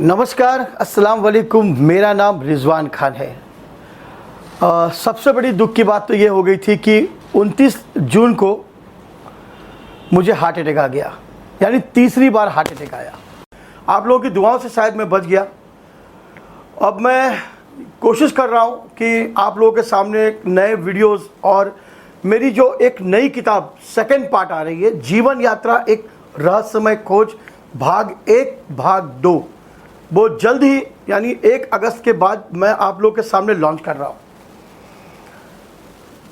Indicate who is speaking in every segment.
Speaker 1: नमस्कार, अस्सलाम वालेकुम। मेरा नाम रिजवान खान है। सबसे बड़ी दुख की बात तो ये हो गई थी कि 29 जून को मुझे हार्ट अटैक आ गया, यानी तीसरी बार हार्ट अटैक आया। आप लोगों की दुआओं से शायद मैं बच गया। अब मैं कोशिश कर रहा हूँ कि आप लोगों के सामने एक नए वीडियोस और मेरी जो एक नई किताब सेकंड पार्ट आ रही है, जीवन यात्रा एक रहस्यमय खोज भाग 1 भाग 2, वो जल्द ही यानी 1 अगस्त के बाद मैं आप लोगों के सामने लॉन्च कर रहा हूँ।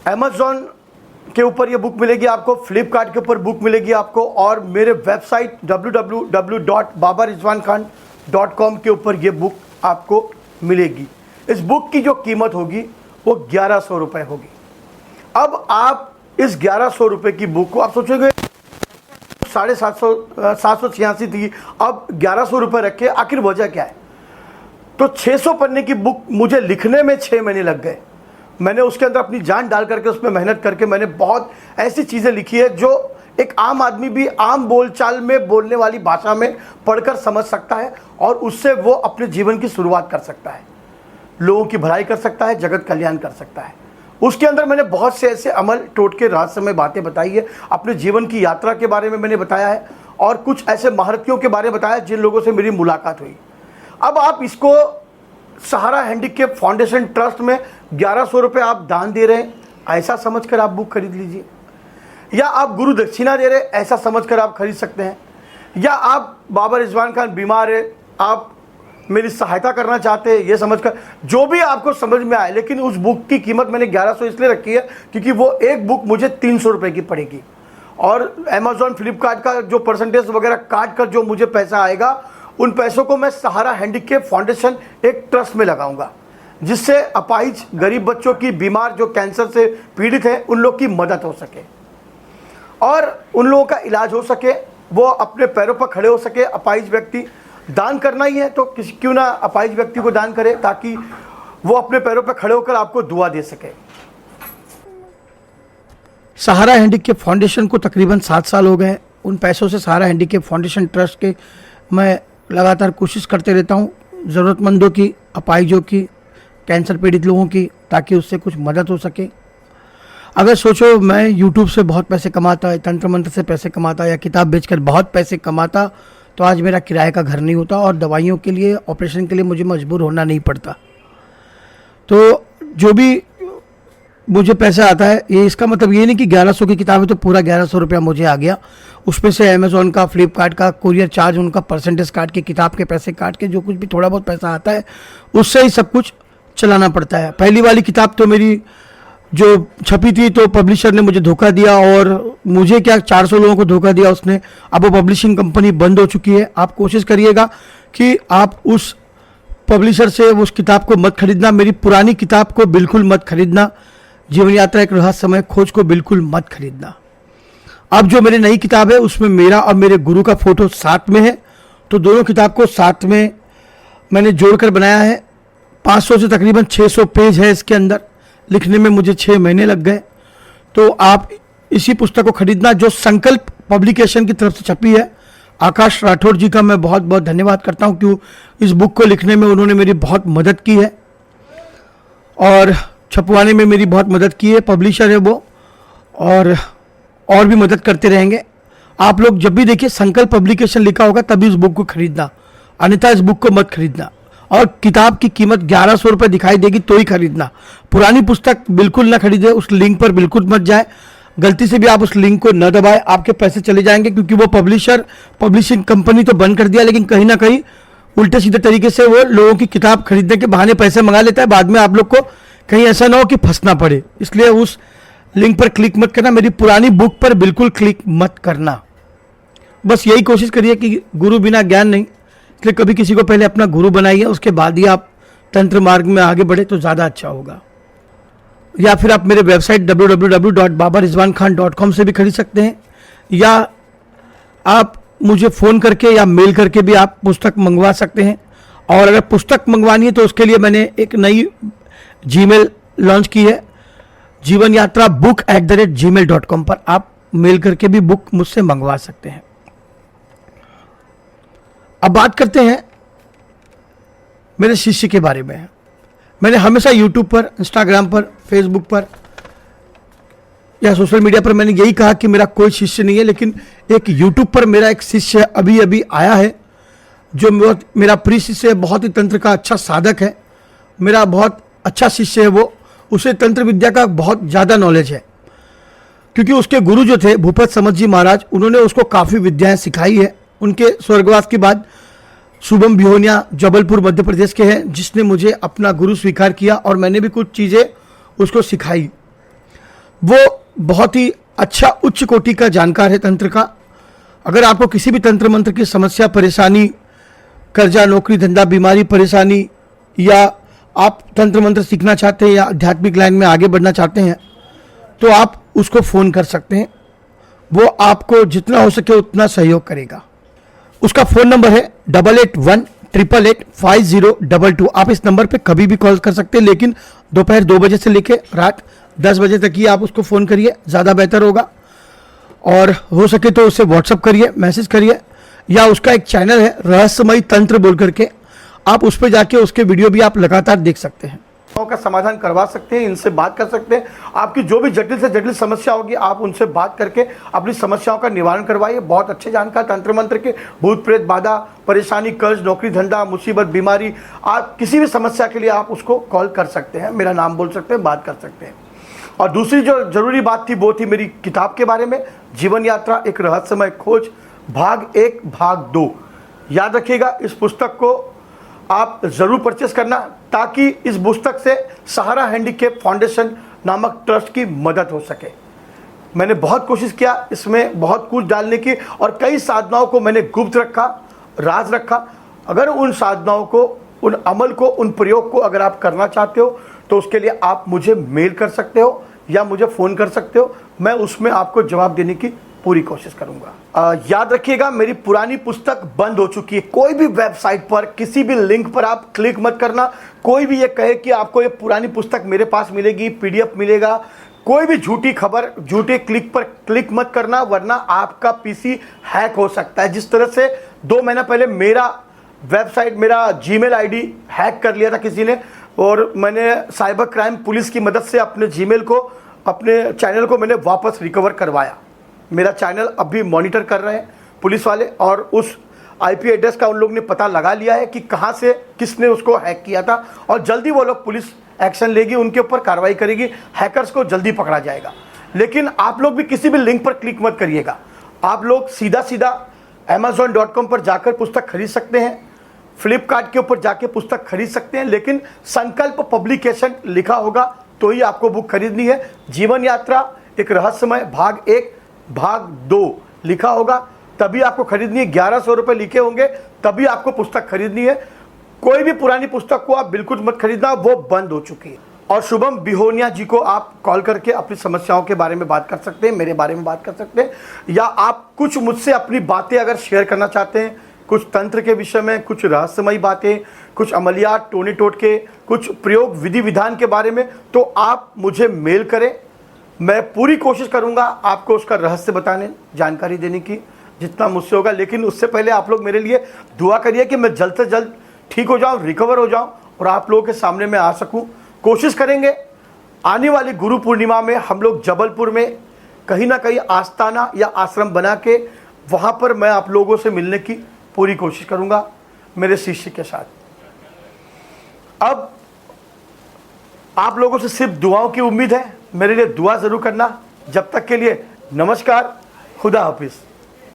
Speaker 1: अमेज़ॉन के ऊपर ये बुक मिलेगी आपको, फ्लिपकार्ट के ऊपर बुक मिलेगी आपको, और मेरे वेबसाइट www.babarizwankhan.com के ऊपर ये बुक आपको मिलेगी। इस बुक की जो कीमत होगी वो 1100 रुपये होगी। अब आप इस 1100 रुपये की बुक को आप सोचोगे 786 थी, अब 1100 रुपये रखे, आखिर वजह क्या है? तो 600 पन्ने की बुक मुझे लिखने में 6 महीने लग गए। मैंने उसके अंदर अपनी जान डाल करके उसमें मेहनत करके मैंने बहुत ऐसी चीज़ें लिखी है जो एक आम आदमी भी आम बोलचाल में बोलने वाली भाषा में पढ़कर समझ सकता है और उससे वो अपने जीवन की शुरुआत कर सकता है, लोगों की भलाई कर सकता है, जगत कल्याण कर सकता है। उसके अंदर मैंने बहुत से ऐसे अमल टोटके रहस्यमय बातें बताई है, अपने जीवन की यात्रा के बारे में मैंने बताया है और कुछ ऐसे महारथियों के बारे में बताया जिन लोगों से मेरी मुलाकात हुई। अब आप इसको सहारा हैंडीकैप फाउंडेशन ट्रस्ट में 1100 रुपये आप दान दे रहे हैं, ऐसा समझकर आप बुक खरीद लीजिए, या आप गुरु दक्षिणा दे रहे हैं, ऐसा समझकर आप खरीद सकते हैं, या आप बाबा रिजवान खान बीमार है, आप मेरी सहायता करना चाहते हैं, ये समझकर जो भी आपको समझ में आए। लेकिन उस बुक की कीमत मैंने 1100 इसलिए रखी है क्योंकि वो एक बुक मुझे 300 रुपये की पड़ेगी, और अमेज़ॉन फ्लिपकार्ट का जो परसेंटेज वगैरह काट कर जो मुझे पैसा आएगा, उन पैसों को मैं सहारा हैंडीकैप फाउंडेशन एक ट्रस्ट में लगाऊंगा, जिससे अपाहिज गरीब बच्चों की, बीमार जो कैंसर से पीड़ित हैं, उन लोग की मदद हो सके और उन लोगों का इलाज हो सके, वो अपने पैरों पर खड़े हो सके। अपाहिज व्यक्ति दान करना ही है तो क्यों ना अपाहिज व्यक्ति को दान करे, ताकि वो अपने पैरों पर खड़े होकर आपको दुआ दे सके। सहारा हैंडीकैप फाउंडेशन को तकरीबन 7 साल हो गए। उन पैसों से सहारा हैंडीकैप फाउंडेशन ट्रस्ट के मैं लगातार कोशिश करते रहता हूँ ज़रूरतमंदों की, अपाहिजों की, कैंसर पीड़ित लोगों की, ताकि उससे कुछ मदद हो सके। अगर सोचो मैं यूट्यूब से बहुत पैसे कमाता, तंत्र मंत्र से पैसे कमाता या किताब बेचकर बहुत पैसे कमाता, तो आज मेरा किराए का घर नहीं होता और दवाइयों के लिए, ऑपरेशन के लिए मुझे मजबूर होना नहीं पड़ता। तो जो भी मुझे पैसा आता है, ये इसका मतलब ये नहीं कि 1100 की किताब है तो पूरा 1100 रुपया मुझे आ गया। उसमें से अमेज़ॉन का, फ्लिपकार्ट का, कुरियर चार्ज, उनका परसेंटेज काट के, किताब के पैसे काट के जो कुछ भी थोड़ा बहुत पैसा आता है उससे ही सब कुछ चलाना पड़ता है। पहली वाली किताब तो मेरी जो छपी थी तो पब्लिशर ने मुझे धोखा दिया, और मुझे क्या 400 लोगों को धोखा दिया उसने। अब वो पब्लिशिंग कंपनी बंद हो चुकी है। आप कोशिश करिएगा कि आप उस पब्लिशर से उस किताब को मत खरीदना, मेरी पुरानी किताब को बिल्कुल मत खरीदना, जीवन यात्रा एक रहस्यमय खोज को बिल्कुल मत खरीदना। अब जो मेरी नई किताब है उसमें मेरा और मेरे गुरु का फोटो साथ में है, तो दोनों किताब को साथ में मैंने जोड़कर बनाया है। 500 से तकरीबन 600 पेज है इसके अंदर, लिखने में मुझे 6 महीने लग गए। तो आप इसी पुस्तक को खरीदना, जो संकल्प पब्लिकेशन की तरफ से छपी है। आकाश राठौर जी का मैं बहुत बहुत धन्यवाद करता हूं, क्यों इस बुक को लिखने में उन्होंने मेरी बहुत मदद की है और छपवाने में मेरी बहुत मदद की है। पब्लिशर है वो, और भी मदद करते रहेंगे। आप लोग जब भी देखिए संकल्प पब्लिकेशन लिखा होगा तभी इस बुक को खरीदना, अन्यथा इस बुक को मत खरीदना। और किताब की कीमत 1100 रुपये दिखाई देगी तो ही खरीदना। पुरानी पुस्तक बिल्कुल ना खरीदे, उस लिंक पर बिल्कुल मत जाए। गलती से भी आप उस लिंक को न दबाएं, आपके पैसे चले जाएंगे, क्योंकि वो पब्लिशर, पब्लिशिंग कंपनी तो बंद कर दिया, लेकिन कहीं ना कहीं उल्टे सीधे तरीके से वो लोगों की किताब खरीदने के बहाने पैसे मंगा लेता है। बाद में आप लोग को कहीं ऐसा ना हो कि फंसना पड़े, इसलिए उस लिंक पर क्लिक मत करना। मेरी पुरानी बुक पर बिल्कुल क्लिक मत करना। बस यही कोशिश करिए कि गुरु बिना ज्ञान नहीं, इसलिए कभी किसी को पहले अपना गुरु बनाइए, उसके बाद ही आप तंत्र मार्ग में आगे बढ़े तो ज़्यादा अच्छा होगा। या फिर आप मेरे वेबसाइट www.babarizwankhan.com से भी खरीद सकते हैं, या आप मुझे फ़ोन करके या मेल करके भी आप पुस्तक मंगवा सकते हैं। और अगर पुस्तक मंगवानी है तो उसके लिए मैंने एक नई जीमेल लॉन्च की है, जीवन यात्रा book@gmail.com पर आप मेल करके भी बुक मुझसे मंगवा सकते हैं। अब बात करते हैं मेरे शिष्य के बारे में है। मैंने हमेशा यूट्यूब पर, इंस्टाग्राम पर, फेसबुक पर या सोशल मीडिया पर मैंने यही कहा कि मेरा कोई शिष्य नहीं है, लेकिन एक यूट्यूब पर मेरा एक शिष्य अभी अभी आया है जो मेरा प्रिय शिष्य है, बहुत ही तंत्र का अच्छा साधक है, मेरा बहुत अच्छा शिष्य है वो। उसे तंत्र विद्या का बहुत ज़्यादा नॉलेज है, क्योंकि उसके गुरु जो थे भूपत समत जी महाराज, उन्होंने उसको काफ़ी विद्याएं सिखाई है। उनके स्वर्गवास के बाद शुभम बिहोनिया जबलपुर मध्य प्रदेश के हैं, जिसने मुझे अपना गुरु स्वीकार किया और मैंने भी कुछ चीज़ें उसको सिखाई। वो बहुत ही अच्छा उच्च कोटि का जानकार है तंत्र का। अगर आपको किसी भी तंत्र मंत्र की समस्या, परेशानी, कर्जा, नौकरी, धंधा, बीमारी, परेशानी, या आप तंत्र मंत्र सीखना चाहते हैं या आध्यात्मिक लाइन में आगे बढ़ना चाहते हैं, तो आप उसको फ़ोन कर सकते हैं। वो आपको जितना हो सके उतना सहयोग करेगा। उसका फ़ोन नंबर है 8818885022। आप इस नंबर पे कभी भी कॉल कर सकते हैं, लेकिन दोपहर 2 बजे से लेकर रात 10 बजे तक ही आप उसको फ़ोन करिए, ज़्यादा बेहतर होगा। और हो सके तो उससे व्हाट्सअप करिए, मैसेज करिए, या उसका एक चैनल है रहस्यमयी तंत्र बोल करके, आप उस पर जाके उसके वीडियो भी आप लगातार देख सकते हैं, का समाधान करवा सकते हैं, इनसे बात कर सकते हैं। आपकी जो भी जटिल से जटिल समस्या होगी, आप उनसे बात करके अपनी समस्याओं का निवारण करवाइए। बहुत अच्छे जानकार तंत्र मंत्र के, भूत प्रेत, बाधा, परेशानी, कर्ज, नौकरी, धंधा, मुसीबत, बीमारी, आप किसी भी समस्या के लिए आप उसको कॉल कर सकते हैं, मेरा नाम बोल सकते हैं, बात कर सकते हैं। और दूसरी जो जरूरी बात थी वो थी मेरी किताब के बारे में, जीवन यात्रा एक रहस्यमय खोज, भाग 1 भाग 2। याद रखिएगा, इस पुस्तक को आप ज़रूर परचेस करना, ताकि इस पुस्तक से सहारा हैंडीकैप फाउंडेशन नामक ट्रस्ट की मदद हो सके। मैंने बहुत कोशिश किया इसमें बहुत कुछ डालने की, और कई साधनाओं को मैंने गुप्त रखा, राज रखा। अगर उन साधनाओं को, उन अमल को, उन प्रयोग को अगर आप करना चाहते हो तो उसके लिए आप मुझे मेल कर सकते हो या मुझे फ़ोन कर सकते हो। मैं उसमें आपको जवाब देने की पूरी कोशिश करूंगा। याद रखिएगा, मेरी पुरानी पुस्तक बंद हो चुकी है। कोई भी वेबसाइट पर, किसी भी लिंक पर आप क्लिक मत करना। कोई भी ये कहे कि आपको ये पुरानी पुस्तक मेरे पास मिलेगी, पीडीएफ मिलेगा, कोई भी झूठी खबर, झूठे क्लिक पर क्लिक मत करना, वरना आपका पीसी हैक हो सकता है। जिस तरह से 2 महीना पहले मेरा वेबसाइट, मेरा जीमेल आईडी हैक कर लिया था किसी ने, और मैंने साइबर क्राइम पुलिस की मदद से अपने जीमेल को, अपने चैनल को मैंने वापस रिकवर करवाया। मेरा चैनल अभी मॉनिटर कर रहे हैं पुलिस वाले, और उस आईपी एड्रेस का उन लोग ने पता लगा लिया है कि कहां से किसने उसको हैक किया था, और जल्दी वो लोग पुलिस एक्शन लेगी, उनके ऊपर कार्रवाई करेगी, हैकर्स को जल्दी पकड़ा जाएगा। लेकिन आप लोग भी किसी भी लिंक पर क्लिक मत करिएगा। आप लोग सीधा सीधा amazon.com पर जाकर पुस्तक खरीद सकते हैं, फ्लिपकार्ट के ऊपर जाके पुस्तक खरीद सकते हैं, लेकिन संकल्प पब्लिकेशन लिखा होगा तो ही आपको बुक खरीदनी है। जीवन यात्रा एक रहस्यमय भाग 1 भाग 2 लिखा होगा तभी आपको खरीदनी है। 1100 रुपये लिखे होंगे तभी आपको पुस्तक खरीदनी है। कोई भी पुरानी पुस्तक को आप बिल्कुल मत खरीदना, वो बंद हो चुकी है। और शुभम बिहोनिया जी को आप कॉल करके अपनी समस्याओं के बारे में बात कर सकते हैं, मेरे बारे में बात कर सकते हैं, या आप कुछ मुझसे अपनी बातें अगर शेयर करना चाहते हैं, कुछ तंत्र के विषय में, कुछ रहस्यमयी बातें, कुछ अमलियात, टोने टोटके, कुछ प्रयोग विधि विधान के बारे में, तो आप मुझे मेल करें। मैं पूरी कोशिश करूंगा आपको उसका रहस्य बताने, जानकारी देने की, जितना मुझसे होगा। लेकिन उससे पहले आप लोग मेरे लिए दुआ करिए कि मैं जल्द से जल्द ठीक हो जाऊं, रिकवर हो जाऊं और आप लोगों के सामने मैं आ सकूं। कोशिश करेंगे आने वाली गुरु पूर्णिमा में हम लोग जबलपुर में कहीं ना कहीं आस्थाना या आश्रम बना के वहां पर मैं आप लोगों से मिलने की पूरी कोशिश करूंगा मेरे शिष्य के साथ। अब आप लोगों से सिर्फ दुआओं की उम्मीद है, मेरे लिए दुआ जरूर करना। जब तक के लिए नमस्कार, खुदा हाफिज।